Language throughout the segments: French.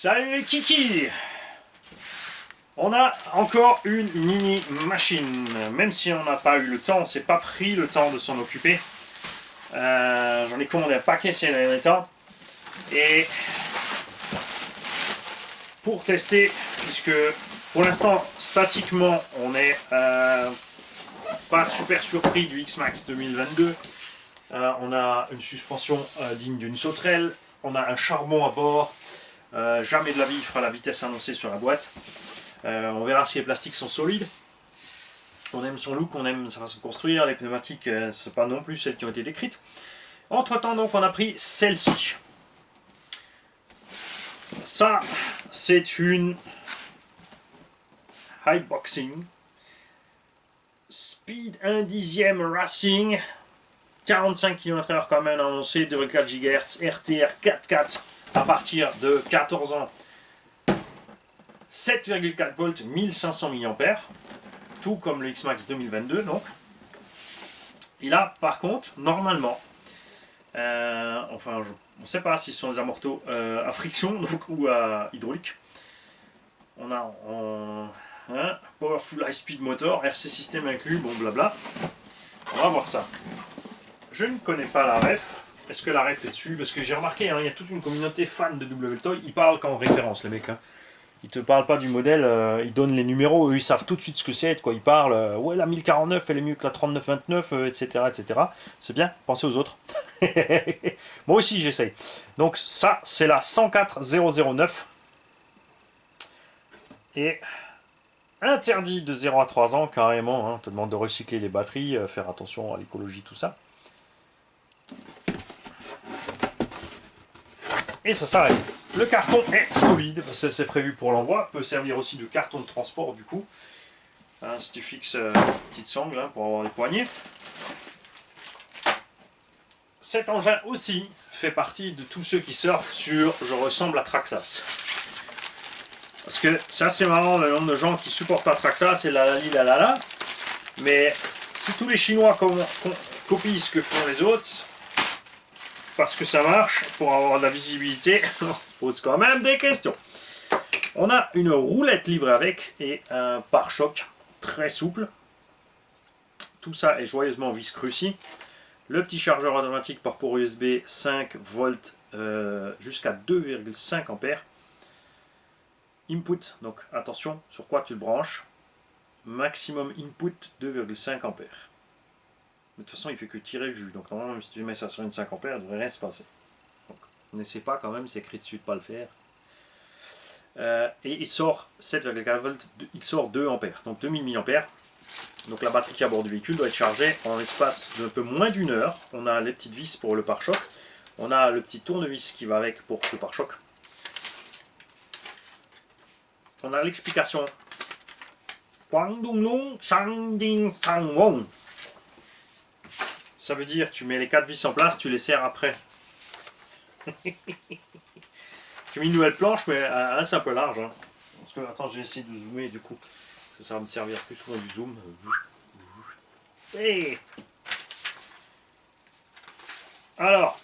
Salut les kiki! On a encore une mini machine, même si on n'a pas eu le temps, on s'est pas pris le temps de s'en occuper. J'en ai commandé un paquet ces derniers temps. Et pour tester, puisque pour l'instant, statiquement, on n'est pas super surpris du X-Max 2022. On a une suspension digne d'une sauterelle, on a un charbon à bord. Jamais de la vie il fera la vitesse annoncée sur la boîte. On verra si les plastiques sont solides. On aime son look, on aime sa façon de construire. Les pneumatiques, c'est pas non plus celles qui ont été décrites. Entre temps, donc, on a pris celle-ci. Ça, c'est une Highboxing Speed 1 dixième Racing. 45 km/h quand même annoncé, 2,4 GHz, RTR 4.4 à partir de 14 ans. 7,4 volts, 1500 mAh, tout comme le X-Max 2022 donc. Et là, par contre, normalement, on ne sait pas si ce sont des amortos à friction donc, ou à hydraulique. On a Powerful High Speed Motor, RC System inclus, bon blabla. On va voir ça. Je ne connais pas la ref. Est-ce que la ref est dessus? Parce que j'ai remarqué, il y a toute une communauté fan de WTOY. Ils parlent qu'en référence, les mecs. Ils te parlent pas du modèle, ils donnent les numéros, eux ils savent tout de suite ce que c'est, de quoi ils parlent. Ouais, la 1049 elle est mieux que la 3929, etc. etc. C'est bien, pensez aux autres. Moi aussi j'essaye. Donc ça, c'est la 104009. Et interdit de 0 à 3 ans, carrément. On te demande de recycler les batteries, faire attention à l'écologie, tout ça. Et ça s'arrête. Le carton est solide, c'est prévu pour l'envoi, peut servir aussi de carton de transport du coup. Si tu fixes une petite sangle pour avoir des poignées. Cet engin aussi fait partie de tous ceux qui surfent sur « je ressemble à Traxxas ». Parce que c'est assez marrant le nombre de gens qui supportent pas Traxxas et la la la. Mais si tous les Chinois copient ce que font les autres, parce que ça marche, pour avoir de la visibilité, on se pose quand même des questions. On a une roulette livrée avec et un pare-choc très souple. Tout ça est joyeusement viscruci. Le petit chargeur automatique par port USB 5 volts jusqu'à 2,5 ampères. Input, donc attention sur quoi tu le branches. Maximum input 2,5 ampères. De toute façon, il fait que tirer le jus. Donc, normalement, si tu mets ça sur une 5 ampères, il ne devrait rien se passer. Donc, n'essaie pas quand même, c'est écrit dessus de ne pas le faire. Et il sort 7,4 volts, il sort 2 ampères, donc 2000 mAh. Donc, la batterie qui est à bord du véhicule doit être chargée en l'espace d'un peu moins d'une heure. On a les petites vis pour le pare-choc. On a le petit tournevis qui va avec pour ce pare-choc. On a l'explication. Ça veut dire tu mets les 4 vis en place, tu les serres après. Tu mets une nouvelle planche, mais c'est un peu large. Parce que, attends, j'ai essayé de zoomer du coup. Ça va me servir plus souvent du zoom. Hey. Alors,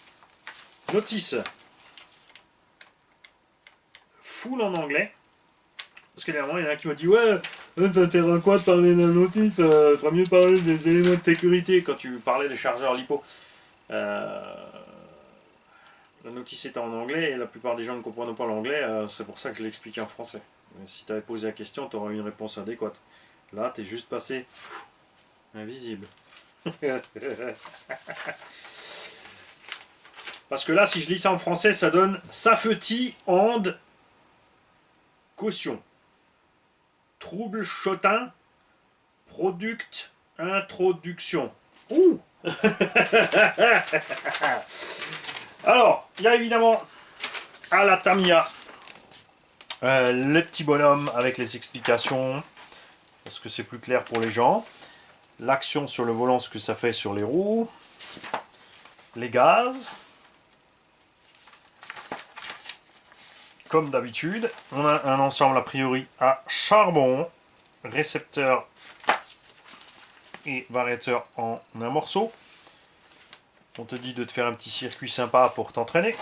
notice. Full en anglais. Parce que dernièrement, il y en a qui m'ont dit ouais, t'intéresse à quoi de parler d'un notice, ferait mieux parler des éléments de sécurité quand tu parlais des chargeurs LiPo. La notice était en anglais et la plupart des gens ne comprennent pas l'anglais, c'est pour ça que je l'ai expliqué en français. Si tu avais posé la question, tu aurais eu une réponse adéquate. Là, tu es juste passé invisible. Parce que là, si je lis ça en français, ça donne Safety and caution. Troubleshooting, product, introduction. Ouh. Alors, il y a évidemment à la Tamiya le petit bonhomme avec les explications, parce que c'est plus clair pour les gens. L'action sur le volant, ce que ça fait sur les roues. Les gaz. Comme d'habitude, on a un ensemble a priori à charbon, récepteur et variateur en un morceau. On te dit de te faire un petit circuit sympa pour t'entraîner.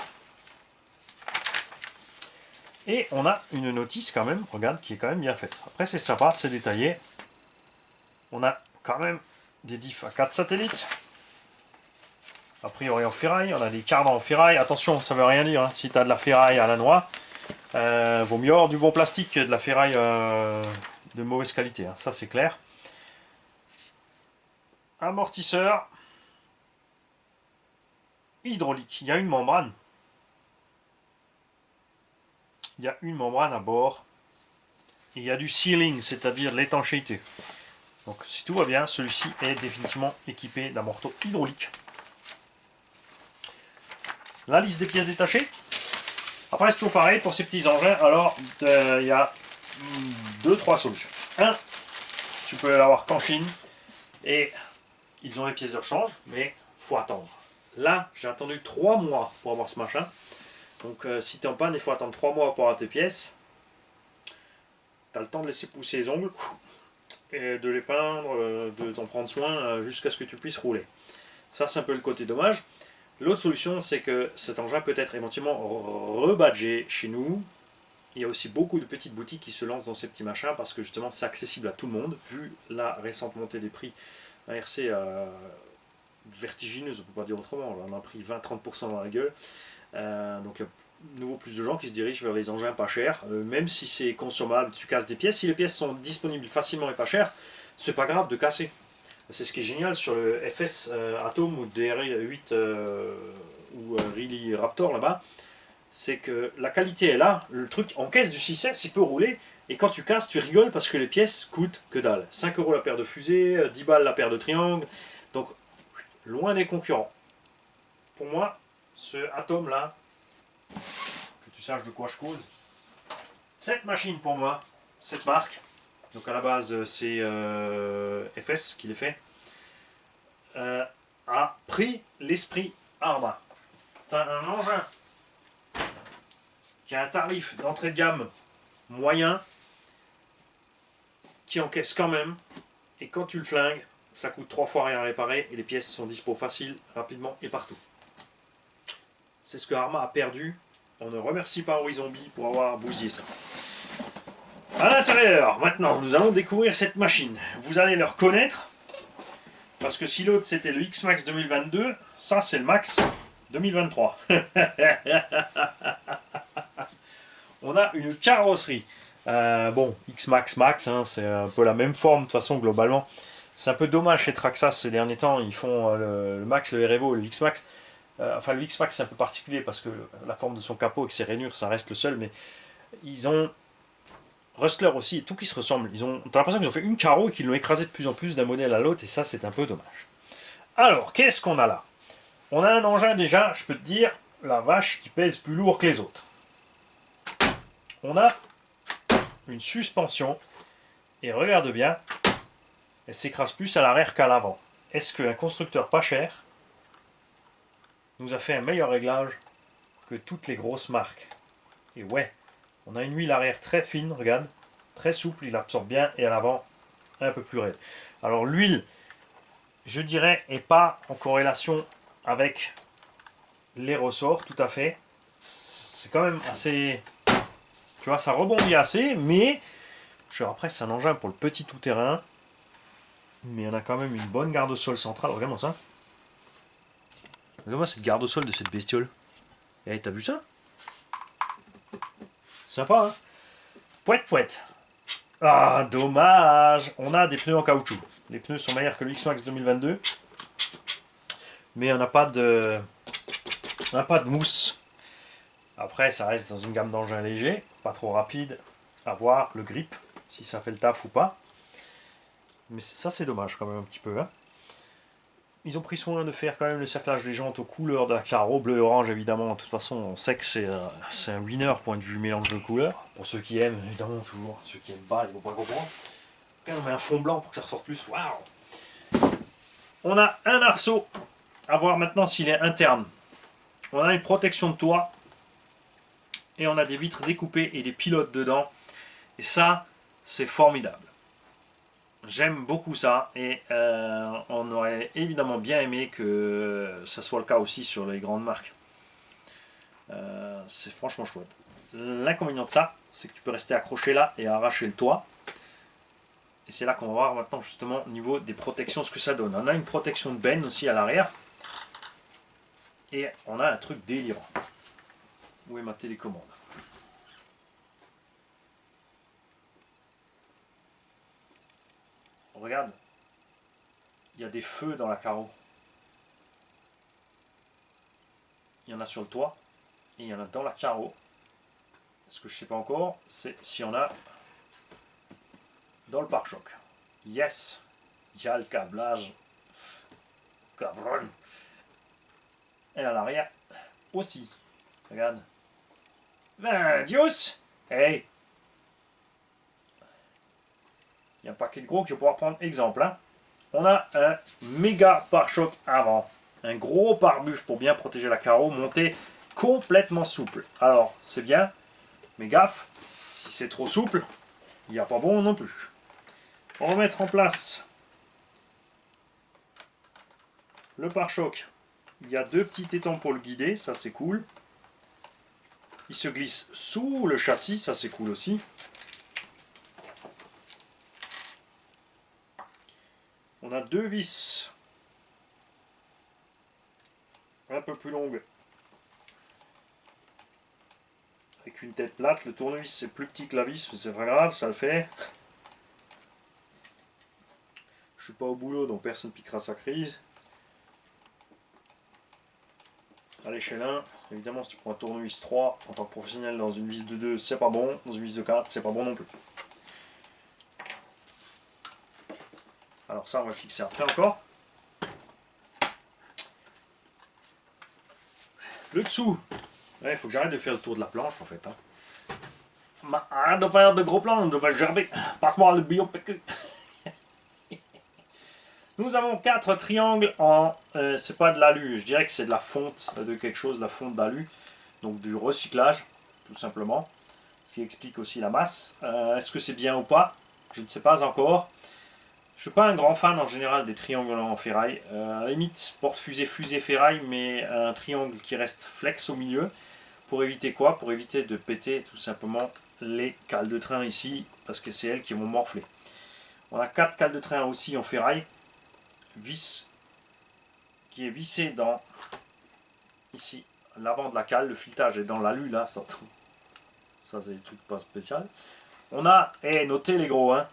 Et on a une notice quand même, regarde, qui est quand même bien faite. Après c'est sympa, c'est détaillé. On a quand même des diffs à 4 satellites. A priori en ferraille, on a des cardans en ferraille. Attention, ça veut rien dire, hein. Si tu as de la ferraille à la noix, vaut mieux avoir du bon plastique que de la ferraille de mauvaise qualité, hein. Ça c'est clair. Amortisseur hydraulique. Il y a une membrane. Il y a une membrane à bord. Et il y a du sealing, c'est-à-dire l'étanchéité. Donc si tout va bien, celui-ci est définitivement équipé d'un morteau hydraulique. La liste des pièces détachées. Après c'est toujours pareil pour ces petits engins. Alors il y a 2-3 solutions. Un, tu peux l'avoir qu'en Chine et ils ont les pièces de rechange, mais faut attendre. Là, j'ai attendu 3 mois pour avoir ce machin. Donc si tu es en panne, il faut attendre 3 mois pour avoir tes pièces. Tu as le temps de laisser pousser les ongles et de les peindre, de t'en prendre soin jusqu'à ce que tu puisses rouler. Ça, c'est un peu le côté dommage. L'autre solution, c'est que cet engin peut être éventuellement rebadgé chez nous. Il y a aussi beaucoup de petites boutiques qui se lancent dans ces petits machins parce que justement, c'est accessible à tout le monde. Vu la récente montée des prix, un RC vertigineuse, on ne peut pas dire autrement. On a pris 20-30% dans la gueule. Donc il y a de nouveau plus de gens qui se dirigent vers les engins pas chers, même si c'est consommable, tu casses des pièces. Si les pièces sont disponibles facilement et pas chères, c'est pas grave de casser. C'est ce qui est génial sur le FS Atom ou DR8 ou Riley Raptor là-bas, c'est que la qualité est là, le truc en caisse du 6S il peut rouler, et quand tu casses tu rigoles parce que les pièces coûtent que dalle. 5 € la paire de fusées, 10 balles la paire de triangles, donc loin des concurrents. Pour moi, ce Atom là, que tu saches de quoi je cause, cette machine pour moi, cette marque, donc à la base c'est FS qui les fait, a pris l'esprit Arma. C'est un engin qui a un tarif d'entrée de gamme moyen, qui encaisse quand même, et quand tu le flingues, ça coûte 3 fois rien à réparer et les pièces sont dispo facile, rapidement et partout. C'est ce que Arma a perdu. On ne remercie pas Zombie pour avoir bousillé ça. À l'intérieur, maintenant, nous allons découvrir cette machine. Vous allez le reconnaître, parce que si l'autre c'était le X-Max 2022, ça c'est le Max 2023. On a une carrosserie. Bon, X-Max Max, hein, c'est un peu la même forme de toute façon globalement. C'est un peu dommage chez Traxxas ces derniers temps, ils font le Max, le R-Evo, le X-Max. Enfin le X-Max c'est un peu particulier parce que la forme de son capot avec ses rainures ça reste le seul, mais ils ont Rustler aussi, et tout qui se ressemble. T'as l'impression qu'ils ont fait une carreau et qu'ils l'ont écrasé de plus en plus d'un modèle à l'autre, et ça c'est un peu dommage. Alors, qu'est-ce qu'on a là? On a un engin déjà, je peux te dire, la vache qui pèse plus lourd que les autres. On a une suspension, et regarde bien, elle s'écrase plus à l'arrière qu'à l'avant. Est-ce qu'un constructeur pas cher nous a fait un meilleur réglage que toutes les grosses marques? Et ouais, on a une huile arrière très fine, regarde, très souple, il absorbe bien, et à l'avant, un peu plus raide. Alors l'huile, je dirais, n'est pas en corrélation avec les ressorts, tout à fait. C'est quand même assez... Tu vois, ça rebondit assez, mais... Après, c'est un engin pour le petit tout-terrain. Mais on a quand même une bonne garde-sol centrale. Regarde-moi ça. Regarde-moi cette garde-sol de cette bestiole. Eh, t'as vu ça? Sympa, hein? Pouette, pouette. Ah, dommage. On a des pneus en caoutchouc. Les pneus sont meilleurs que le X-Max 2022. Mais on n'a pas de... mousse. Après, ça reste dans une gamme d'engins légers. Pas trop rapide. À voir le grip. Si ça fait le taf ou pas. Mais ça, c'est dommage quand même un petit peu, hein. Ils ont pris soin de faire quand même le cerclage des jantes aux couleurs de la carreau, bleu et orange évidemment. De toute façon, on sait que c'est un winner point de vue mélange de couleurs. Pour ceux qui aiment, évidemment, toujours. Ceux qui aiment pas, ils vont pas comprendre. On met un fond blanc pour que ça ressorte plus. Waouh! On a un arceau. À voir maintenant s'il est interne. On a une protection de toit. Et on a des vitres découpées et des pilotes dedans. Et ça, c'est formidable. J'aime beaucoup ça et on aurait évidemment bien aimé que ça soit le cas aussi sur les grandes marques. C'est franchement chouette. L'inconvénient de ça, c'est que tu peux rester accroché là et arracher le toit. Et c'est là qu'on va voir maintenant justement au niveau des protections ce que ça donne. On a une protection de benne aussi à l'arrière. Et on a un truc délirant. Où est ma télécommande? Regarde. Il y a des feux dans la carreau. Il y en a sur le toit. Et il y en a dans la carreau. Ce que je ne sais pas encore, c'est s'il y en a dans le pare-choc. Yes, il y a le câblage. Cabron. Et à l'arrière aussi. Regarde. Ben, Dios. Hey. Il y a un paquet de gros qui va pouvoir prendre exemple. Hein. On a un méga pare-choc avant. Un gros pare-buffle pour bien protéger la carreau, monté complètement souple. Alors, c'est bien, mais gaffe, si c'est trop souple, il n'y a pas bon non plus. On va mettre en place le pare-choc. Il y a deux petits étangs pour le guider, ça c'est cool. Il se glisse sous le châssis, ça c'est cool aussi. On a deux vis un peu plus longues avec une tête plate. Le tournevis c'est plus petit que la vis, mais c'est pas grave, ça le fait. Je suis pas au boulot, donc personne piquera sa crise. À l'échelle 1, évidemment, si tu prends un tournevis 3 en tant que professionnel dans une vis de 2, c'est pas bon. Dans une vis de 4, c'est pas bon non plus. Alors ça, on va le fixer après encore. Le dessous. Il faut que j'arrête de faire le tour de la planche en fait. Hein. Arrête de faire de gros plans, on devrait gerber. Passe-moi le bio-PQ. Nous avons 4 triangles en... c'est pas de l'alu, je dirais que c'est de la fonte de quelque chose, de la fonte d'alu. Donc du recyclage, tout simplement. Ce qui explique aussi la masse. Est-ce que c'est bien ou pas? Je ne sais pas encore. Je ne suis pas un grand fan en général des triangles en ferraille. À la limite, porte-fusée, fusée ferraille, mais un triangle qui reste flex au milieu. Pour éviter quoi? Pour éviter de péter tout simplement les cales de train ici, parce que c'est elles qui vont morfler. On a 4 cales de train aussi en ferraille. Vis qui est vissé dans ici l'avant de la cale, le filetage est dans l'alu là, ça c'est des trucs pas spécial. On a, notez les gros, hein,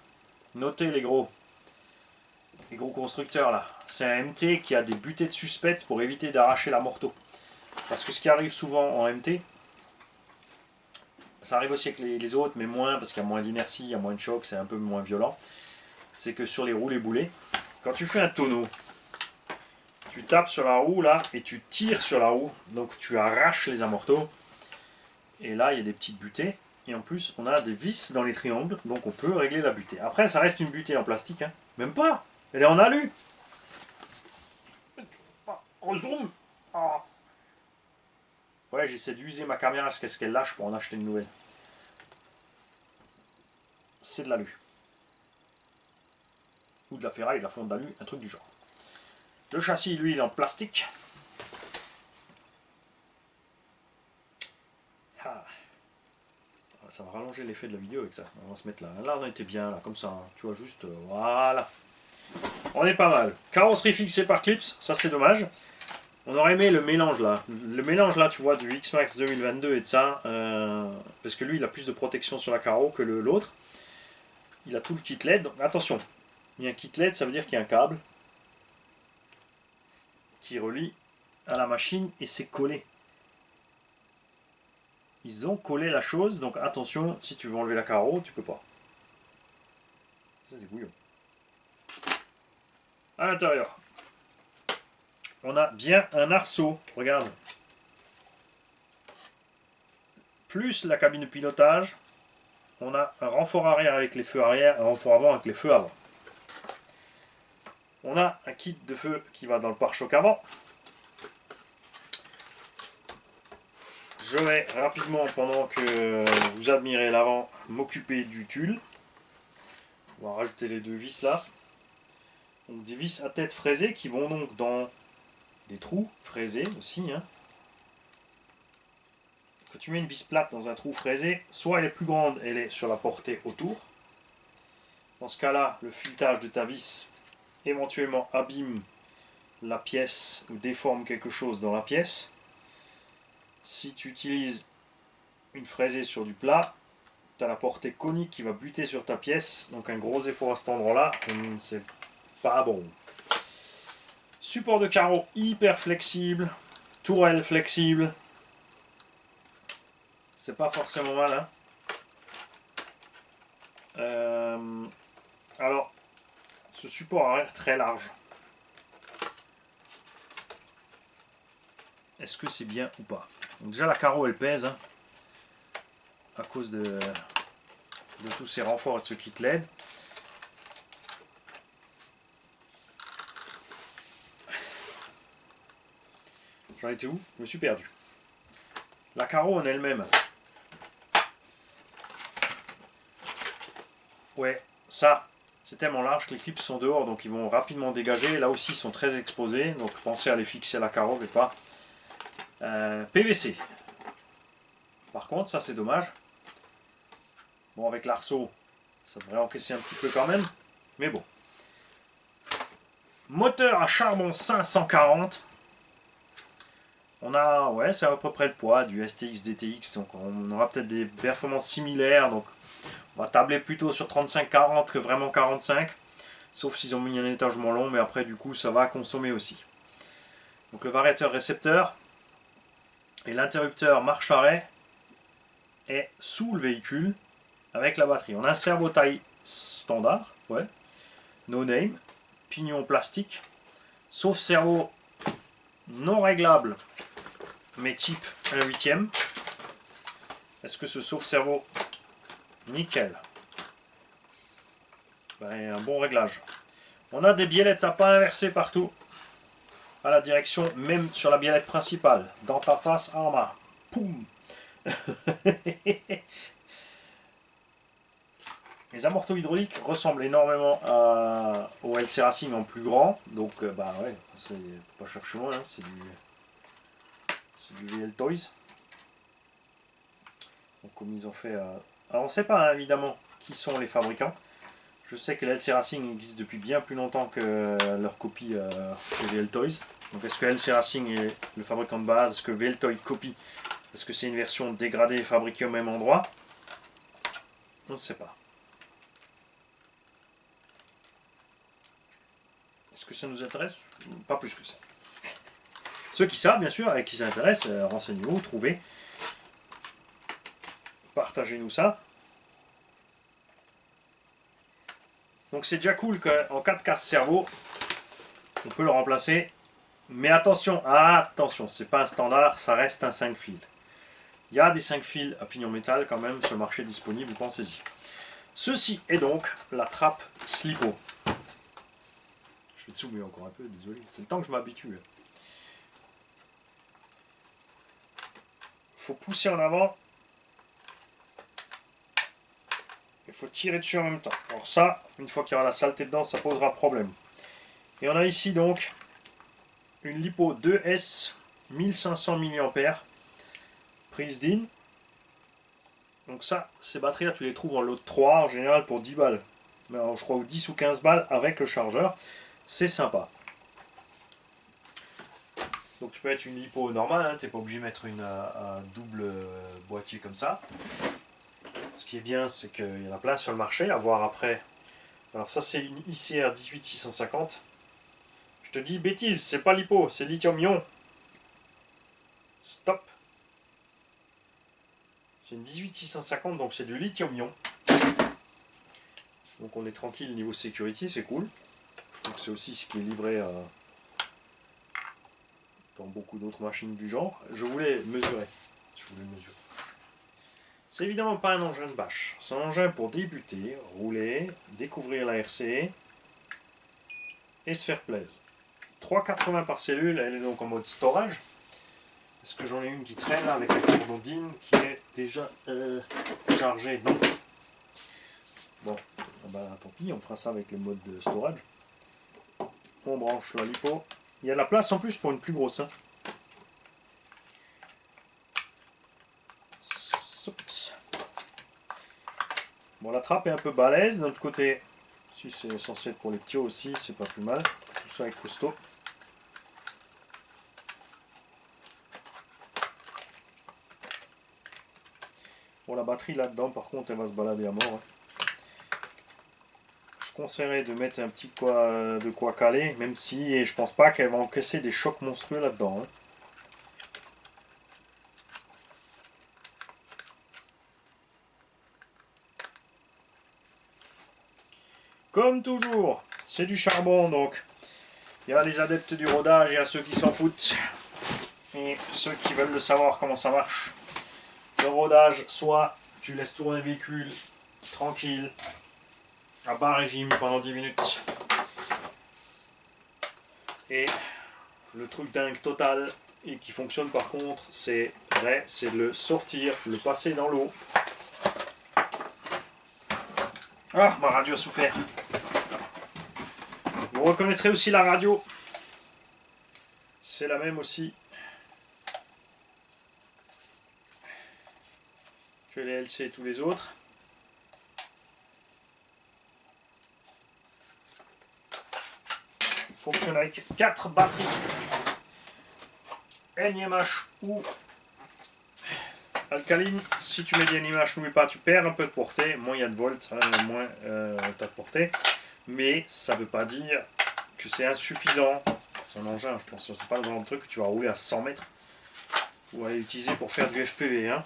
notez les gros constructeurs là, c'est un MT qui a des butées de suspectes pour éviter d'arracher la morteau. Parce que ce qui arrive souvent en MT, ça arrive aussi avec les autres, mais moins parce qu'il y a moins d'inertie, il y a moins de choc, c'est un peu moins violent. C'est que sur les roues, les boulets, quand tu fais un tonneau, tu tapes sur la roue là et tu tires sur la roue, donc tu arraches les amorteaux. Et là, il y a des petites butées. Et en plus, on a des vis dans les triangles, donc on peut régler la butée. Après, ça reste une butée en plastique, hein. Même pas. Elle est en alu. Rezoom. Ah. Ouais, j'essaie d'user ma caméra jusqu'à ce qu'elle lâche pour en acheter une nouvelle. C'est de l'alu. Ou de la ferraille, de la fonte d'alu, un truc du genre. Le châssis, lui, il est en plastique. Ah. Ça va rallonger l'effet de la vidéo avec ça. On va se mettre là. Là, on était bien, là, comme ça. Hein. Tu vois, juste, voilà. On est pas mal. Carrosserie fixée par clips, ça c'est dommage. On aurait aimé le mélange là. Le mélange là, tu vois, du X-Max 2022 et de ça. Parce que lui, il a plus de protection sur la carreau que l'autre. Il a tout le kit LED. Donc attention, il y a un kit LED, ça veut dire qu'il y a un câble qui relie à la machine et c'est collé. Ils ont collé la chose, donc attention, si tu veux enlever la carreau, tu peux pas. Ça c'est bouillon. À l'intérieur, on a bien un arceau, regarde. Plus la cabine de pilotage, on a un renfort arrière avec les feux arrière, un renfort avant avec les feux avant. On a un kit de feu qui va dans le pare-choc avant. Je vais rapidement, pendant que vous admirez l'avant, m'occuper du tulle. On va rajouter les deux vis là. Donc des vis à tête fraisée qui vont donc dans des trous fraisés aussi. Hein. Quand tu mets une vis plate dans un trou fraisé, soit elle est plus grande, elle est sur la portée autour. Dans ce cas-là, le filetage de ta vis éventuellement abîme la pièce ou déforme quelque chose dans la pièce. Si tu utilises une fraisée sur du plat, tu as la portée conique qui va buter sur ta pièce, donc un gros effort à cet endroit-là, c'est pas bon. Support de carreau hyper flexible, tourelle flexible, c'est pas forcément mal, hein. Alors, ce support arrière très large. Est-ce que c'est bien ou pas? Donc déjà la carreau elle pèse, hein, à cause de tous ces renforts et de ce kit LED. J'en étais où? Je me suis perdu. La carreau en elle-même. Ouais, ça, c'est tellement large que les clips sont dehors, donc ils vont rapidement dégager. Là aussi, ils sont très exposés, donc pensez à les fixer à la carreau, mais pas. PVC. Par contre, ça c'est dommage. Bon, avec l'arceau, ça devrait encaisser un petit peu quand même, mais bon. Moteur à charbon 540. On a, ouais, c'est à peu près le poids du STX DTX, donc on aura peut-être des performances similaires, donc on va tabler plutôt sur 35-40 que vraiment 45, sauf s'ils ont mis un étagement long, mais après du coup ça va consommer aussi. Donc le variateur récepteur et l'interrupteur marche-arrêt est sous le véhicule avec la batterie. On a un servo taille standard, ouais, no name, pignon plastique, sauf servo non réglable, mais type 1/8. Est-ce que ce sauf servo, nickel, ben, un bon réglage. On a des biellettes à pas inversées partout, à la direction, même sur la biellette principale, dans ta face, en main. Poum. Les amortos hydrauliques ressemblent énormément au LC Racing en plus grand, donc bah ouais, faut pas chercher loin, hein, c'est du VL Toys. Donc comme ils ont fait... Alors on ne sait pas hein, évidemment qui sont les fabricants. Je sais que l'LC Racing existe depuis bien plus longtemps que leur copie chez VL Toys. Donc est-ce que LC Racing est le fabricant de base? Est-ce que VL Toys copie? Est-ce que c'est une version dégradée fabriquée au même endroit? On ne sait pas. Est-ce que ça nous intéresse? Pas plus que ça. Ceux qui savent, bien sûr, et qui s'intéressent, renseignez-vous, trouvez. Partagez-nous ça. Donc c'est déjà cool qu'en cas de casse cerveau, on peut le remplacer. Mais attention, c'est pas un standard, ça reste un 5 fils. Il y a des 5 fils à pignon métal quand même sur le marché disponible, pensez-y. Ceci est donc la trappe Slipo. Je vais te zoomer encore un peu, désolé. C'est le temps que je m'habitue. Il faut pousser en avant. Il faut tirer dessus en même temps. Alors ça, une fois qu'il y aura la saleté dedans, ça posera problème. Et on a ici donc une Lipo 2S 1500 mAh, prise DIN. Donc ça, ces batteries-là, tu les trouves en lot de 3 en général pour 10 balles. Mais alors, je crois ou 10 ou 15 balles avec le chargeur. C'est sympa. Donc tu peux mettre une Lipo normale, hein, tu n'es pas obligé de mettre un double boîtier comme ça. Ce qui est bien, c'est qu'il y en a plein sur le marché, à voir après. Alors ça c'est une ICR 18650. Je te dis bêtise, c'est pas Lipo, c'est lithium-ion. Stop. C'est une 18650, donc c'est du lithium-ion. Donc on est tranquille niveau sécurité, c'est cool. Donc c'est aussi ce qui est livré dans beaucoup d'autres machines du genre. Je voulais mesurer. C'est évidemment pas un engin de bâche. C'est un engin pour débuter, rouler, découvrir la RC et se faire plaisir. 3,80 par cellule, elle est donc en mode storage. Est-ce que j'en ai une qui traîne là, avec la cordon DIN qui est déjà chargée? Non. Bon, bah, tant pis, on fera ça avec le mode de storage. On branche la Lipo. Il y a de la place en plus pour une plus grosse. Hein. Bon, la trappe est un peu balèze. D'un autre côté, si c'est censé être pour les petits aussi, c'est pas plus mal. Tout ça est costaud. Bon, la batterie là-dedans, par contre, elle va se balader à mort. Je conseillerais de mettre un petit de quoi caler, même si et je pense pas qu'elle va encaisser des chocs monstrueux là-dedans. Comme toujours, c'est du charbon, donc il y a les adeptes du rodage, il y a ceux qui s'en foutent, et ceux qui veulent le savoir comment ça marche. Le rodage, soit tu laisses tourner le véhicule tranquille, à bas régime pendant 10 minutes, et le truc dingue total, et qui fonctionne par contre, c'est vrai, c'est de le sortir, le passer dans l'eau. Ah, ma radio a souffert. Vous reconnaîtrez aussi la radio. C'est la même aussi que les LC et tous les autres. Fonctionne avec 4 batteries NiMH ou alcaline. Si tu mets des NiMH, n'oublie pas, tu perds un peu de portée. Moins il y a de volts, moins tu as de portée. Mais ça ne veut pas dire que c'est insuffisant. C'est un engin, je pense. C'est pas le genre de truc que tu vas rouler à 100 mètres ou aller utiliser pour faire du FPV. Hein.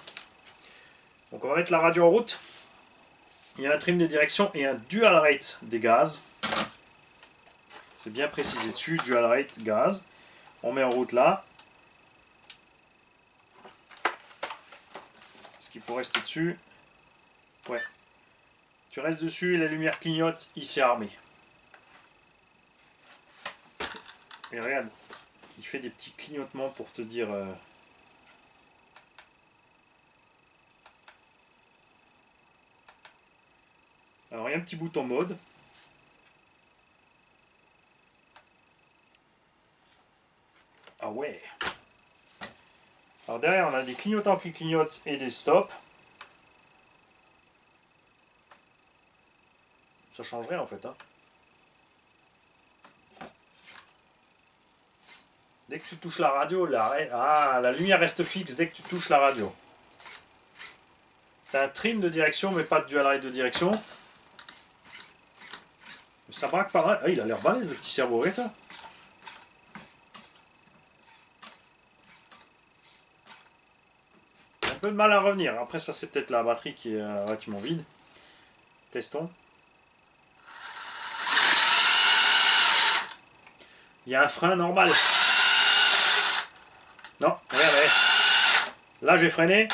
Donc on va mettre la radio en route. Il y a un trim des directions et un dual rate des gaz. C'est bien précisé dessus, dual rate gaz. On met en route là. Est-ce qu'il faut rester dessus? Ouais. Tu restes dessus et la lumière clignote, il s'est armé. Et regarde, il fait des petits clignotements pour te dire... Alors il y a un petit bouton mode. Ah ouais. Alors derrière on a des clignotants qui clignotent et des stops. Ça change rien en fait. Hein. Dès que tu touches la radio, la lumière reste fixe dès que tu touches la radio. T'as un trim de direction mais pas de dual rate de direction. Ça braque pas mal. Ah, il a l'air balèze le petit cerveau, regarde ça. Un peu de mal à revenir. Après ça c'est peut-être la batterie qui est relativement vide. Testons. Il y a un frein normal. Non, regardez. Là j'ai freiné.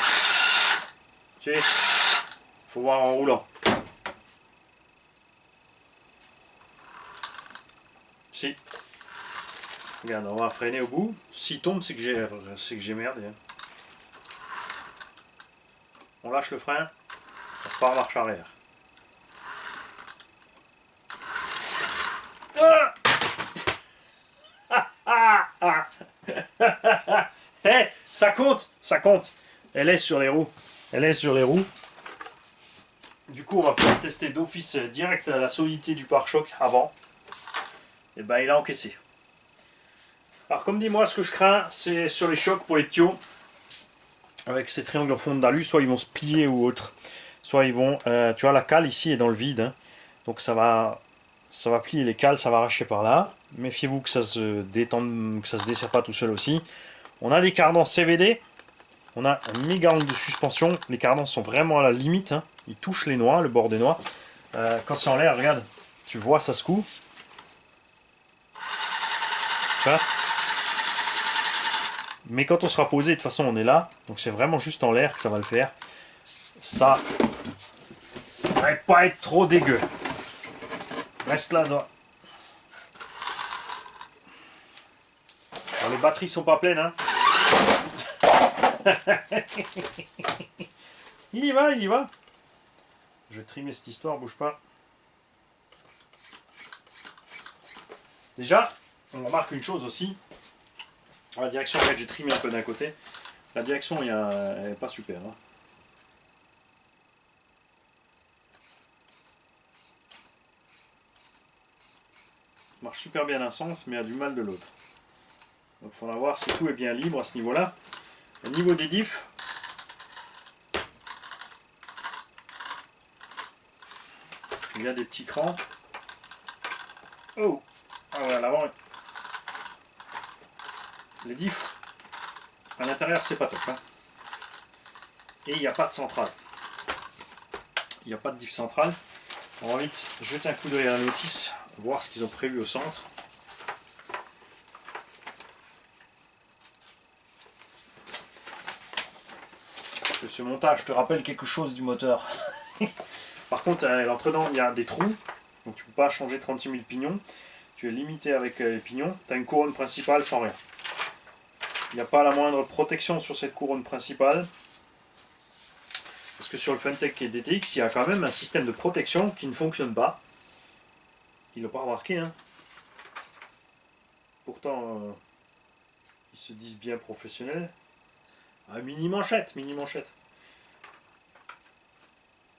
Tu sais, faut voir en roulant. Si. Regarde, on va freiner au bout. S'il tombe, c'est que j'ai merdé. On lâche le frein. On repart en marche arrière. Hey, ça compte, ça compte. Elle est sur les roues. Elle est sur les roues. Du coup, on va pouvoir tester d'office direct la solidité du pare-choc avant. Et ben, il a encaissé. Alors, comme dit moi, ce que je crains, c'est sur les chocs pour les tuyaux. Avec ces triangles en fond d'alu, soit ils vont se plier ou autre. Soit ils vont... tu vois, la cale ici est dans le vide. Hein. Donc, ça va plier les cales, ça va arracher par là. Méfiez-vous que ça se détende, que ça se desserre pas tout seul aussi. On a des cardances CVD. On a un méga angle de suspension. Les cardances sont vraiment à la limite. Hein. Ils touchent les noix, le bord des noix. Quand c'est en l'air, regarde, tu vois, ça secoue. Ça. Mais quand on sera posé, de toute façon, on est là. Donc c'est vraiment juste en l'air que ça va le faire. Ça va pas être trop dégueu. Reste là, doigt. Alors, les batteries sont pas pleines, hein. Il y va, il y va. Je vais trimer cette histoire, bouge pas. Déjà, on remarque une chose aussi. La direction, en fait, j'ai trimé un peu d'un côté. La direction, elle n'est pas super. Hein. marche super bien d'un sens, mais a du mal de l'autre. Donc il faudra voir si tout est bien libre à ce niveau-là. Au niveau des diffs, il y a des petits crans. Oh, ah ouais, à l'avant. Les diffs, à l'intérieur, c'est pas top. Hein. Et il n'y a pas de centrale. Il n'y a pas de diff centrale. On va vite jeter un coup d'œil à la notice, voir ce qu'ils ont prévu au centre. Ce montage te rappelle quelque chose du moteur. Par contre, à l'entre-dedans, il y a des trous, donc tu ne peux pas changer 36 000 pignons. Tu es limité avec les pignons. Tu as une couronne principale sans rien. Il n'y a pas la moindre protection sur cette couronne principale. Parce que sur le Funtech et DTX, il y a quand même un système de protection qui ne fonctionne pas. Ils l'ont pas remarqué, hein. Pourtant, ils se disent bien professionnels. Ah, mini manchette, mini manchette.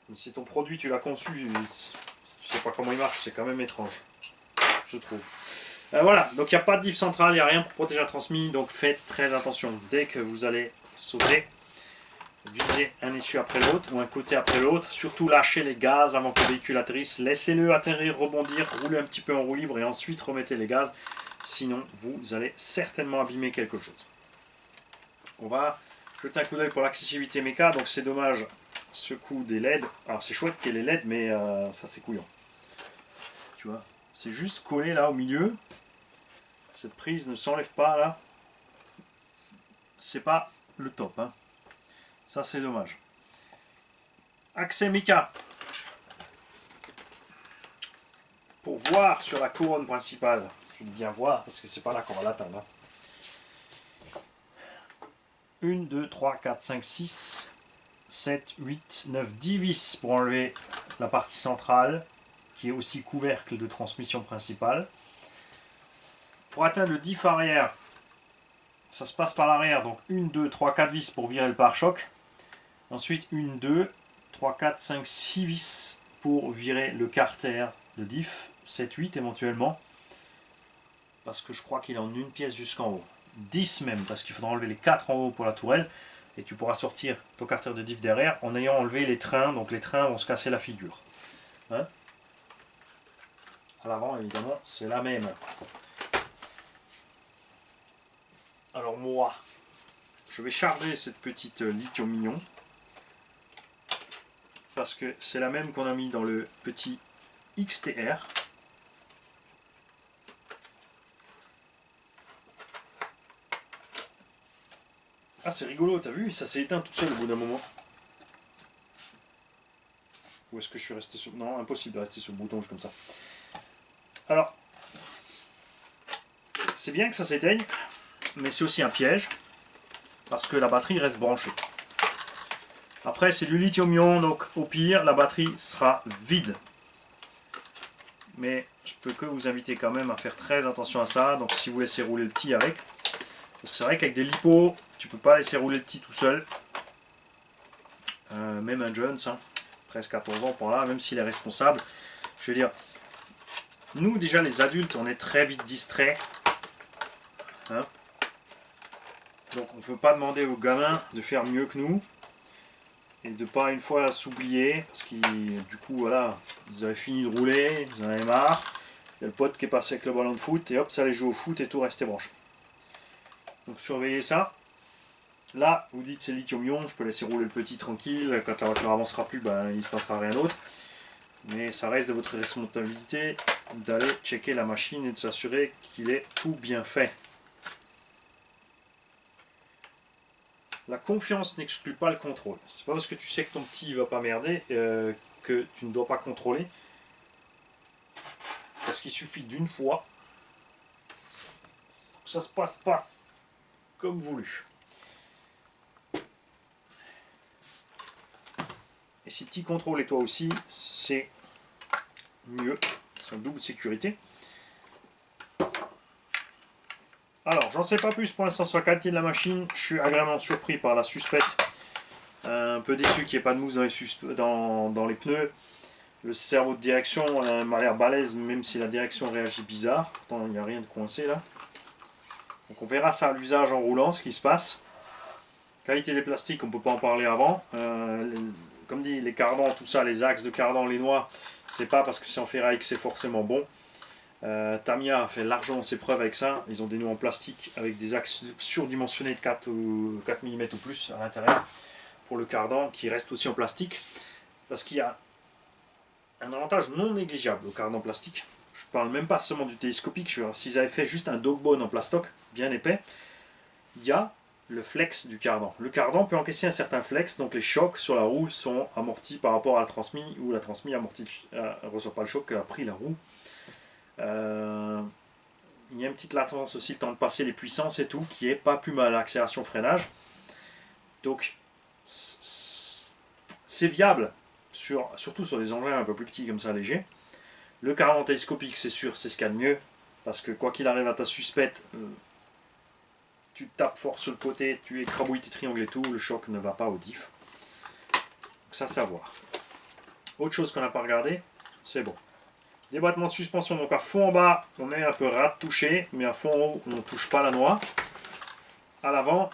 Mais si ton produit tu l'as conçu, tu sais pas comment il marche, c'est quand même étrange, je trouve. Voilà, donc il n'y a pas de diff centrale, il n'y a rien pour protéger la transmis, donc faites très attention. Dès que vous allez sauter, visez un essieu après l'autre ou un côté après l'autre. Surtout lâchez les gaz avant que le véhicule atterrisse. Laissez-le atterrir, rebondir, rouler un petit peu en roue libre et ensuite remettez les gaz. Sinon, vous allez certainement abîmer quelque chose. On va jeter un coup d'œil pour l'accessibilité méca. Donc c'est dommage ce coup des LED. Alors c'est chouette qu'il y ait les LED, mais ça c'est couillon. Tu vois, c'est juste collé là au milieu. Cette prise ne s'enlève pas là. C'est pas le top, hein. Ça c'est dommage. Accès méca. Pour voir sur la couronne principale, je dis bien voir parce que c'est pas là qu'on va l'atteindre. 1, 2, 3, 4, 5, 6, 7, 8, 9, 10 vis pour enlever la partie centrale qui est aussi couvercle de transmission principale. Pour atteindre le diff arrière, ça se passe par l'arrière, donc 1, 2, 3, 4 vis pour virer le pare-choc. Ensuite 1, 2, 3, 4, 5, 6 vis pour virer le carter de diff, 7, 8 éventuellement, parce que je crois qu'il est en une pièce jusqu'en haut. 10 même, parce qu'il faudra enlever les 4 en haut pour la tourelle, et tu pourras sortir ton carter de diff derrière en ayant enlevé les trains, donc les trains vont se casser la figure. Hein, à l'avant évidemment c'est la même. Alors moi, je vais charger cette petite lithium-ion, parce que c'est la même qu'on a mis dans le petit XTR. Ah c'est rigolo, t'as vu, ça s'est éteint tout seul au bout d'un moment. Ou est-ce que je suis resté sur... Non, impossible de rester sur le bouton comme ça. Alors, c'est bien que ça s'éteigne, mais c'est aussi un piège, parce que la batterie reste branchée. Après c'est du lithium-ion, donc au pire la batterie sera vide. Mais je peux que vous inviter quand même à faire très attention à ça, donc si vous laissez rouler le petit avec, parce que c'est vrai qu'avec des lipos, tu peux pas laisser rouler le petit tout seul. Même un Jones, hein, 13-14 ans pour là, même s'il est responsable. Je veux dire, nous déjà les adultes, on est très vite distraits. Hein, donc on ne peut pas demander aux gamins de faire mieux que nous. Et de pas une fois s'oublier, parce que du coup voilà, vous avez fini de rouler, vous en avez marre. Il y a le pote qui est passé avec le ballon de foot et hop, ça allait jouer au foot et tout restait branché. Donc surveillez ça. Là, vous dites c'est lithium-ion, je peux laisser rouler le petit tranquille, quand la voiture avancera plus, ben, il ne se passera rien d'autre. Mais ça reste de votre responsabilité d'aller checker la machine et de s'assurer qu'il est tout bien fait. La confiance n'exclut pas le contrôle. C'est pas parce que tu sais que ton petit ne va pas merder que tu ne dois pas contrôler. Parce qu'il suffit d'une fois que ça ne se passe pas comme voulu. Et si tu contrôles et toi aussi, c'est mieux. C'est une double sécurité. Alors, j'en sais pas plus pour l'instant sur la qualité de la machine. Je suis agréablement surpris par la suspecte. Un peu déçu qu'il n'y ait pas de mousse dans les pneus. Le cerveau de direction m'a l'air balèze, même si la direction réagit bizarre. Pourtant, il n'y a rien de coincé là. Donc on verra ça à l'usage en roulant, ce qui se passe. Qualité des plastiques, on ne peut pas en parler avant. Comme dit, les cardans, tout ça, les axes de cardan, les noix, c'est pas parce que c'est en ferraille que c'est forcément bon. Tamiya a fait largement ses preuves avec ça. Ils ont des noix en plastique avec des axes surdimensionnés de 4 mm ou plus à l'intérieur pour le cardan qui reste aussi en plastique. Parce qu'il y a un avantage non négligeable au cardan plastique. Je parle même pas seulement du télescopique. S'ils avaient fait juste un dogbone en plastoc bien épais, il y a le flex du cardan. Le cardan peut encaisser un certain flex, donc les chocs sur la roue sont amortis par rapport à la transmise, ou la transmise ne ressort pas le choc qu'a pris la roue. Il y a une petite latence aussi, le temps de passer les puissances et tout, qui est pas plus mal, accélération, freinage. Donc c'est viable, surtout sur des engins un peu plus petits comme ça, légers. Le cardan télescopique, c'est sûr, c'est ce qu'il y a de mieux, parce que quoi qu'il arrive à ta suspecte, tu tapes fort sur le côté, tu écrabouilles tes triangles et tout, le choc ne va pas au diff. Donc ça, c'est à voir. Autre chose qu'on n'a pas regardé, c'est bon. Débattement de suspension, donc à fond en bas, on est un peu ras de toucher, mais à fond en haut, on ne touche pas la noix. À l'avant,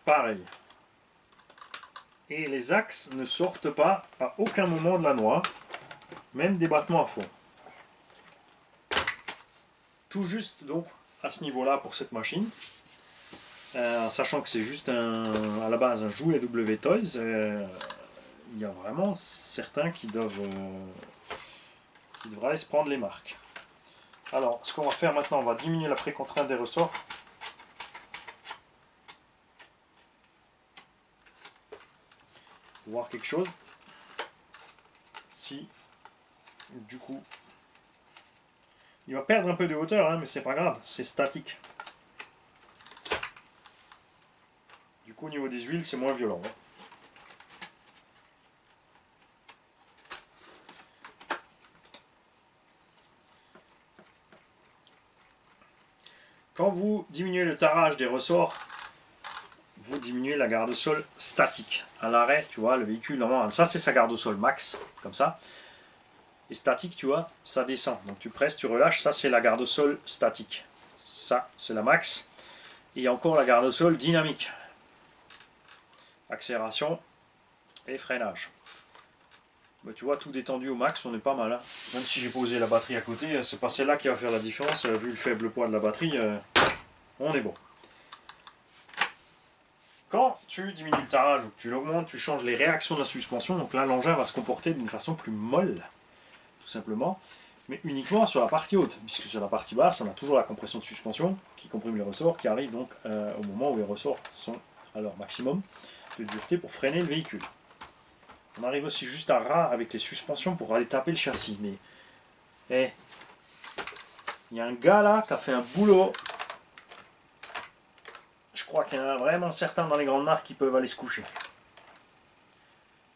pareil. Et les axes ne sortent pas à aucun moment de la noix, même débattement à fond. Tout juste donc à ce niveau-là pour cette machine, sachant que c'est juste à la base un jouet W-Toys, il y a vraiment certains qui devraient se prendre les marques. Alors, ce qu'on va faire maintenant, on va diminuer la précontrainte des ressorts. Pour voir quelque chose. Si, du coup, il va perdre un peu de hauteur, hein, mais c'est pas grave, c'est statique. Du coup, au niveau des huiles, c'est moins violent. Hein. Quand vous diminuez le tarage des ressorts, vous diminuez la garde au sol statique. À l'arrêt, tu vois, le véhicule, normalement, ça c'est sa garde au sol max, comme ça. Et statique, tu vois, ça descend. Donc tu presses, tu relâches, ça c'est la garde au sol statique. Ça, c'est la max. Et il y a encore la garde au sol dynamique. Accélération et freinage. Bah, tu vois, tout détendu au max, on est pas mal. Hein. Même si j'ai posé la batterie à côté, c'est pas celle-là qui va faire la différence. Vu le faible poids de la batterie, on est bon. Quand tu diminues le tarage ou que tu l'augmentes, tu changes les réactions de la suspension. Donc là, l'engin va se comporter d'une façon plus molle, tout simplement. Mais uniquement sur la partie haute. Puisque sur la partie basse, on a toujours la compression de suspension qui comprime les ressorts, qui arrive donc au moment où les ressorts sont à leur maximum de dureté pour freiner le véhicule. On arrive aussi juste à ras avec les suspensions pour aller taper le châssis. Mais, il y a un gars là qui a fait un boulot. Je crois qu'il y en a vraiment certains dans les grandes marques qui peuvent aller se coucher.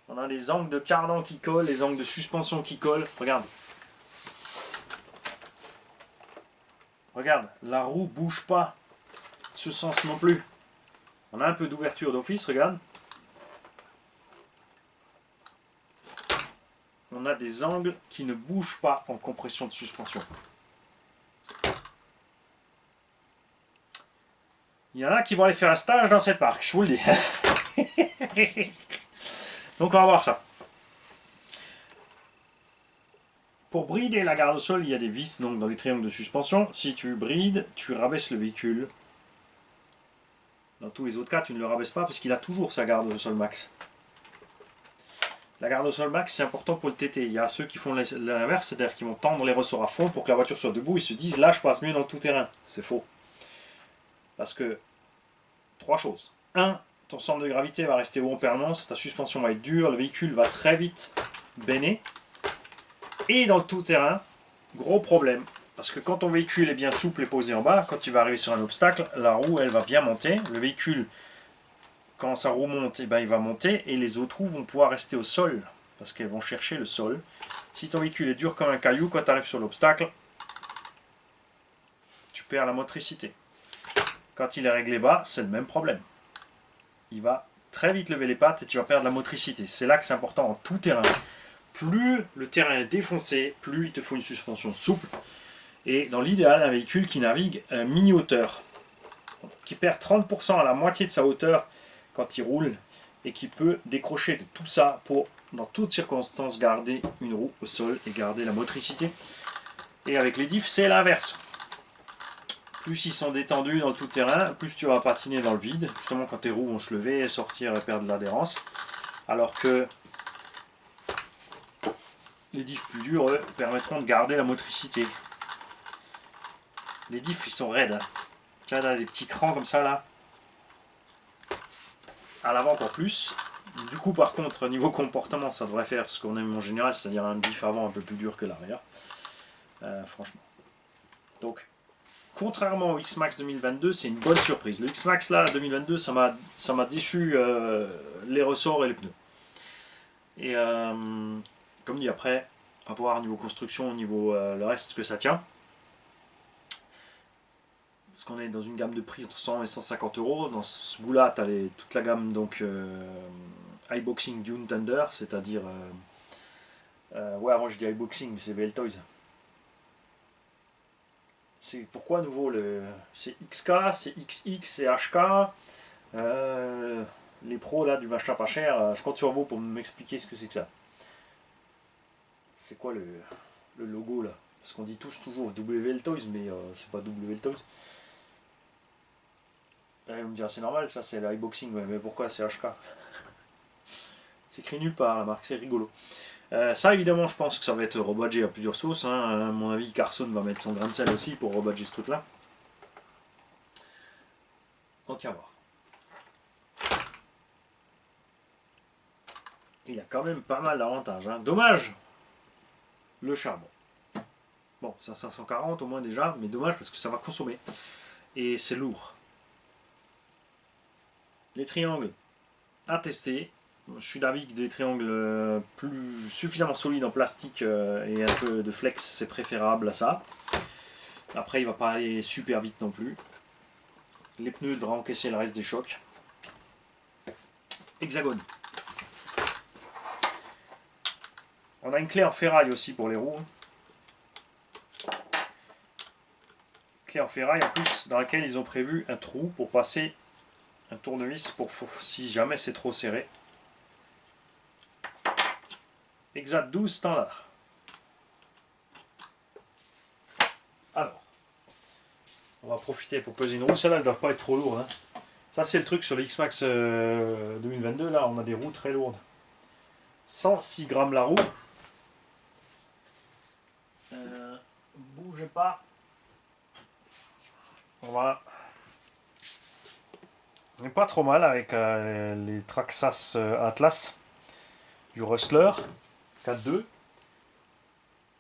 On a les angles de cardan qui collent, les angles de suspension qui collent. Regarde. Regarde, la roue bouge pas. Ce sens non plus. On a un peu d'ouverture d'office, regarde. On a des angles qui ne bougent pas en compression de suspension. Il y en a qui vont aller faire un stage dans cette marque, je vous le dis. Donc on va voir ça. Pour brider la garde au sol, il y a des vis donc, dans les triangles de suspension. Si tu brides, tu rabaisses le véhicule. Dans tous les autres cas, tu ne le rabaisses pas parce qu'il a toujours sa garde au sol max. La garde au sol max, c'est important pour le TT. Il y a ceux qui font l'inverse, c'est-à-dire qui vont tendre les ressorts à fond pour que la voiture soit debout. Ils se disent, là, je passe mieux dans le tout-terrain. C'est faux. Parce que, trois choses. 1, ton centre de gravité va rester haut en permanence, ta suspension va être dure, le véhicule va très vite béner. Et dans le tout-terrain, gros problème. Parce que quand ton véhicule est bien souple et posé en bas, quand tu vas arriver sur un obstacle, la roue, elle va bien monter. Le véhicule, quand sa roue monte, eh ben, il va monter et les autres roues vont pouvoir rester au sol parce qu'elles vont chercher le sol. Si ton véhicule est dur comme un caillou, quand tu arrives sur l'obstacle, tu perds la motricité. Quand il est réglé bas, c'est le même problème. Il va très vite lever les pattes et tu vas perdre la motricité. C'est là que c'est important en tout terrain. plus le terrain est défoncé, plus il te faut une suspension souple. Et dans l'idéal, un véhicule qui navigue mi-hauteur, qui perd 30% à la moitié de sa hauteur quand il roule, et qui peut décrocher de tout ça pour, dans toutes circonstances, garder une roue au sol et garder la motricité. Et avec les diffs, c'est l'inverse. Plus ils sont détendus dans le tout-terrain, plus tu vas patiner dans le vide, justement quand tes roues vont se lever, sortir et perdre de l'adhérence. Alors que les diffs plus durs, eux, permettront de garder la motricité. Les diffs, ils sont raides. Hein. Tu vois, là, des petits crans comme ça, là. À l'avant encore plus. Du coup, par contre, niveau comportement, ça devrait faire ce qu'on aime en général, c'est-à-dire un diff avant un peu plus dur que l'arrière. Franchement. Donc, contrairement au X-Max 2022, c'est une bonne surprise. Le X-Max là, 2022, ça m'a déçu les ressorts et les pneus. Et comme dit après, à voir niveau construction, niveau le reste, ce que ça tient. Parce qu'on est dans une gamme de prix entre 100 et 150 euros. Dans ce goût-là, tu as toute la gamme donc iBoxing Dune Thunder, c'est-à-dire ouais, avant je dis iBoxing, mais c'est VL Toys. C'est pourquoi à nouveau c'est XK, c'est XX, c'est HK. Les pros là du machin pas cher, je compte sur vous pour m'expliquer ce que c'est que ça. C'est quoi le logo là? Parce qu'on dit tous toujours WL Toys, mais c'est pas WL Toys. Vous me dire c'est normal, ça c'est l'iBoxing, ouais, mais pourquoi c'est HK? C'est écrit nulle part la marque, c'est rigolo. Ça évidemment je pense que ça va être rebadgé à plusieurs sauces, hein. À mon avis Carson va mettre son grain de sel aussi pour rebadger ce truc là. Donc à voir. Il a quand même pas mal d'avantages, hein. Dommage le charbon. Bon, c'est un 540 au moins déjà, mais dommage parce que ça va consommer. Et c'est lourd. Les triangles à tester. Je suis d'avis que des triangles plus suffisamment solides en plastique et un peu de flex, c'est préférable à ça. Après, il ne va pas aller super vite non plus. Les pneus devraient encaisser le reste des chocs. Hexagone. On a une clé en ferraille aussi pour les roues. Clé en ferraille en plus dans laquelle ils ont prévu un trou pour passer un tournevis pour si jamais c'est trop serré. Exact 12 standard. Alors, on va profiter pour peser une roue. Celles-là, elles ne doivent pas être trop lourdes. Hein. Ça, c'est le truc sur le X-Max 2022. Là, on a des roues très lourdes. 106 grammes la roue. Bougez pas. On n'est pas trop mal avec les Traxxas Atlas du Rustler 4.2.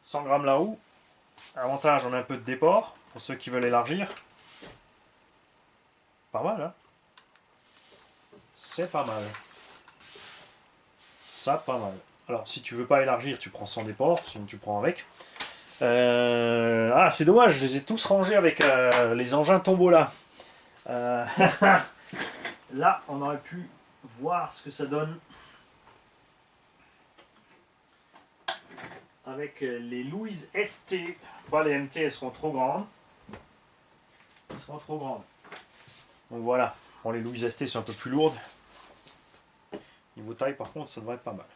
100 grammes la roue. Avantage, on a un peu de déport pour ceux qui veulent élargir. Pas mal, hein? C'est pas mal. Ça, pas mal. Alors, si tu veux pas élargir, tu prends sans déport, sinon tu prends avec. Ah, c'est dommage, je les ai tous rangés avec les engins tombola. Là, on aurait pu voir ce que ça donne avec les Louise ST. Pas les MT, elles seront trop grandes. Elles seront trop grandes. Donc voilà. Bon, les Louise ST sont un peu plus lourdes. Niveau taille, par contre, ça devrait être pas mal.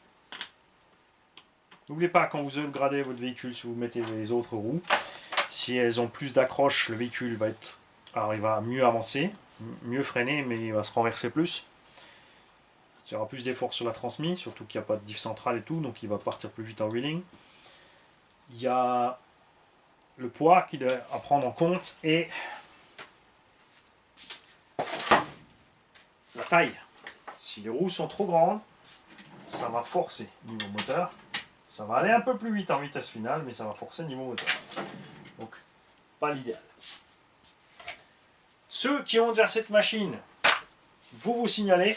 N'oubliez pas, quand vous upgradez votre véhicule, si vous mettez les autres roues, si elles ont plus d'accroche, le véhicule va être... Alors, il va mieux avancer, mieux freiner, mais il va se renverser plus. Il y aura plus d'efforts sur la transmise, surtout qu'il n'y a pas de diff centrale et tout, donc il va partir plus vite en wheeling. Il y a le poids qu'il doit à prendre en compte et la taille. Si les roues sont trop grandes, ça va forcer niveau moteur. Ça va aller un peu plus vite en vitesse finale, mais ça va forcer niveau moteur. Donc, pas l'idéal. Ceux qui ont déjà cette machine, vous signalez,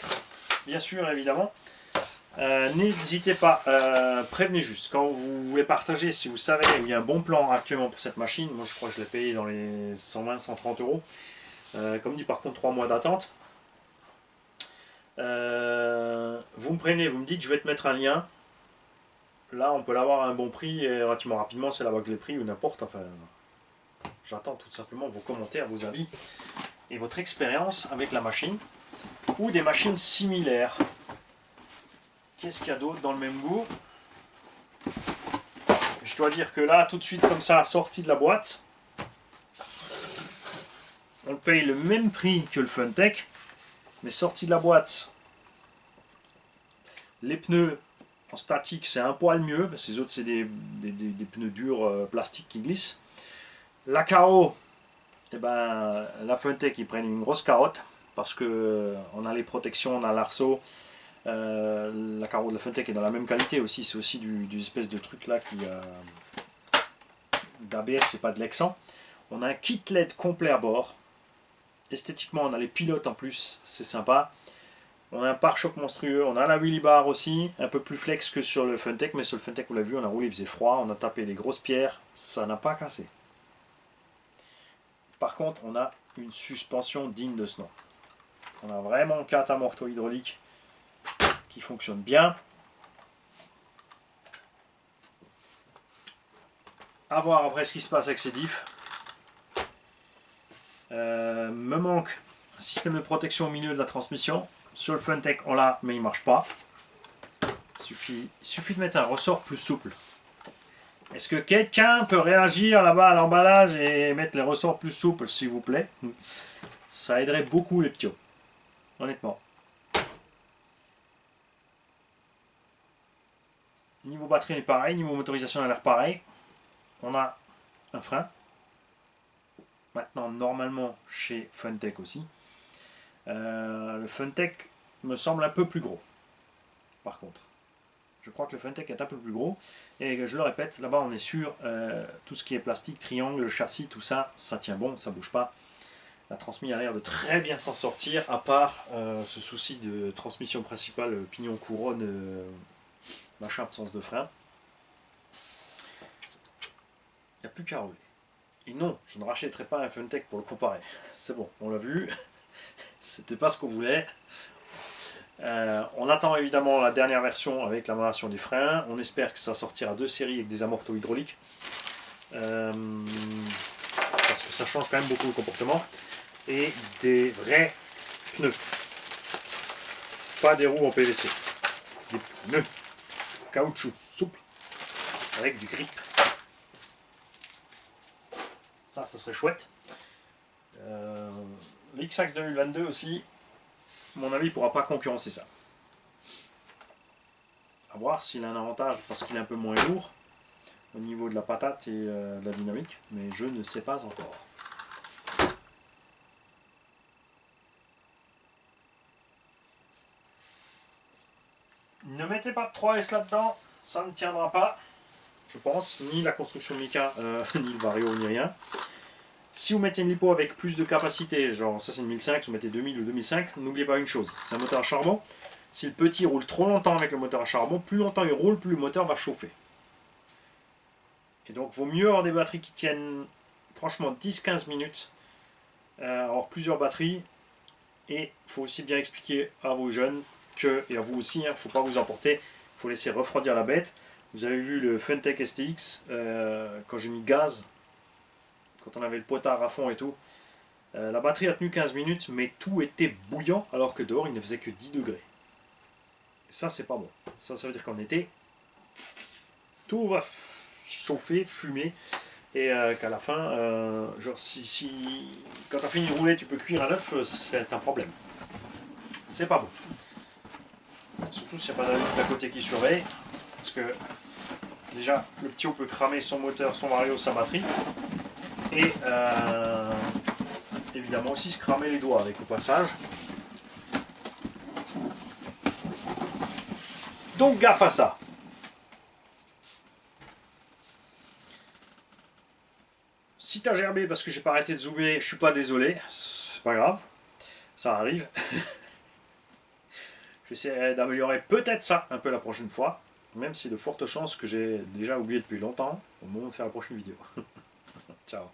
bien sûr, évidemment. N'hésitez pas, prévenez juste. Quand vous voulez partager, si vous savez, il y a un bon plan actuellement pour cette machine. Moi, je crois que je l'ai payé dans les 120-130 euros. Comme dit, par contre, 3 mois d'attente. Vous me prenez, vous me dites, je vais te mettre un lien. là on peut l'avoir à un bon prix et relativement rapidement, c'est là-bas que je l'ai pris ou n'importe. Enfin, j'attends tout simplement vos commentaires, vos avis et votre expérience avec la machine ou des machines similaires. Qu'est-ce qu'il y a d'autre dans le même goût? Je dois dire que là, tout de suite comme ça, sorti de la boîte, on paye le même prix que le Funtech, mais sorti de la boîte, les pneus en statique c'est un poil mieux, parce que les autres c'est des pneus durs plastiques qui glissent. La carreau, eh ben, la Funtech ils prennent une grosse carotte, parce que on a les protections, on a l'arceau. La carreau de la Funtech est dans la même qualité aussi, c'est aussi du espèce de truc là qui d'ABS, c'est pas de l'excent. On a un kit LED complet à bord. Esthétiquement, on a les pilotes en plus, c'est sympa. On a un pare-choc monstrueux, on a la wheelie bar aussi, un peu plus flex que sur le Funtech, mais sur le Funtech, vous l'avez vu, on a roulé, il faisait froid, on a tapé des grosses pierres, ça n'a pas cassé. Par contre, on a une suspension digne de ce nom. On a vraiment 4 amortos hydrauliques qui fonctionnent bien. À voir après ce qui se passe avec ces diffs. Me manque un système de protection au milieu de la transmission. Sur le Funtech, on l'a, mais il ne marche pas. Il suffit de mettre un ressort plus souple. Est-ce que quelqu'un peut réagir là-bas à l'emballage et mettre les ressorts plus souples, s'il vous plaît? Ça aiderait beaucoup les ptios. Honnêtement. Niveau batterie, on est pareil. Niveau motorisation, on a l'air pareil. On a un frein. Maintenant, normalement, chez Funtech aussi. Le Funtech me semble un peu plus gros. Par contre. Je crois que le Funtech est un peu plus gros. Et je le répète, là-bas, on est sur tout ce qui est plastique, triangle, châssis, tout ça. Ça tient bon, ça bouge pas. La transmission a l'air de très bien s'en sortir, à part ce souci de transmission principale, pignon couronne, machin, absence de frein. Il n'y a plus qu'à rouler. Et non, je ne rachèterai pas un Funtech pour le comparer. C'est bon, on l'a vu. C'était pas ce qu'on voulait. On attend évidemment la dernière version avec la modération des freins. On espère que ça sortira 2 séries avec des amortos hydrauliques. Parce que ça change quand même beaucoup le comportement. Et des vrais pneus. Pas des roues en PVC. Des pneus. Caoutchouc, souple. Avec du grip. Ça serait chouette. L'X-Ax 2022 aussi, à mon avis, ne pourra pas concurrencer ça. A voir s'il a un avantage parce qu'il est un peu moins lourd au niveau de la patate et de la dynamique, mais je ne sais pas encore. Ne mettez pas de 3S là-dedans, ça ne tiendra pas, je pense, ni la construction Mika, ni le Vario, ni rien. Si vous mettez une lipo avec plus de capacité, genre ça c'est une 1005, vous mettez 2000 ou 2005, n'oubliez pas une chose, c'est un moteur à charbon. Si le petit roule trop longtemps avec le moteur à charbon, plus longtemps il roule, plus le moteur va chauffer. Et donc vaut mieux avoir des batteries qui tiennent franchement 10-15 minutes, avoir plusieurs batteries. Et il faut aussi bien expliquer à vos jeunes que, et à vous aussi, il ne faut pas vous emporter, il faut laisser refroidir la bête. Vous avez vu le Funtech STX, quand j'ai mis gaz, quand on avait le potard à fond et tout, la batterie a tenu 15 minutes, mais tout était bouillant, alors que dehors il ne faisait que 10 degrés. Et ça, c'est pas bon. Ça veut dire qu'en été, tout va chauffer, fumer, et qu'à la fin, genre quand tu as fini de rouler, tu peux cuire un œuf, c'est un problème. C'est pas bon. Surtout s'il n'y a pas d'à côté qui surveille, parce que déjà, le petit peut cramer son moteur, son Vario, sa batterie, et évidemment aussi se cramer les doigts avec au passage. Donc gaffe à ça. Si t'as gerbé parce que j'ai pas arrêté de zoomer, je suis pas désolé, c'est pas grave, ça arrive. J'essaierai d'améliorer peut-être ça un peu la prochaine fois, même si de fortes chances que j'ai déjà oublié depuis longtemps au moment de faire la prochaine vidéo. Ciao.